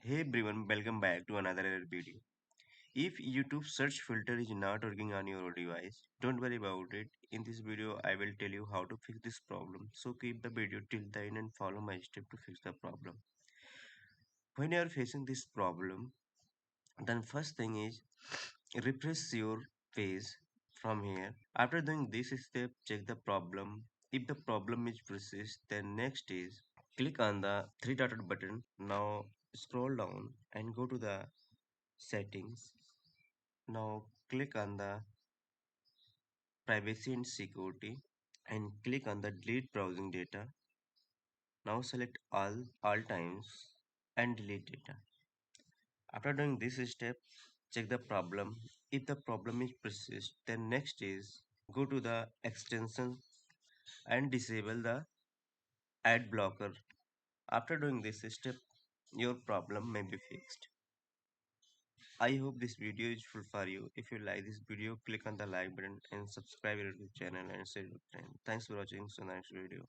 Hey everyone, welcome back to another video. If YouTube search filter is not working on your device, don't worry about it. In this video, I will tell you how to fix this problem. So keep the video till the end and follow my step to fix the problem. When you are facing this problem, then first thing is refresh your page from here. After doing this step, check the problem. If the problem is persist, then next is click on the three dotted button. Now scroll down and go to the settings. Now click on the privacy and security and click on the delete browsing data. Now select all times and delete data. After doing this step, check the problem. If the problem is persist, then next is go to the extension and disable the ad blocker. After doing this step, your problem may be fixed. I hope this video is useful for you. If you like this video, click on the like button and subscribe to the channel and share with friends. Thanks for watching. See you next video.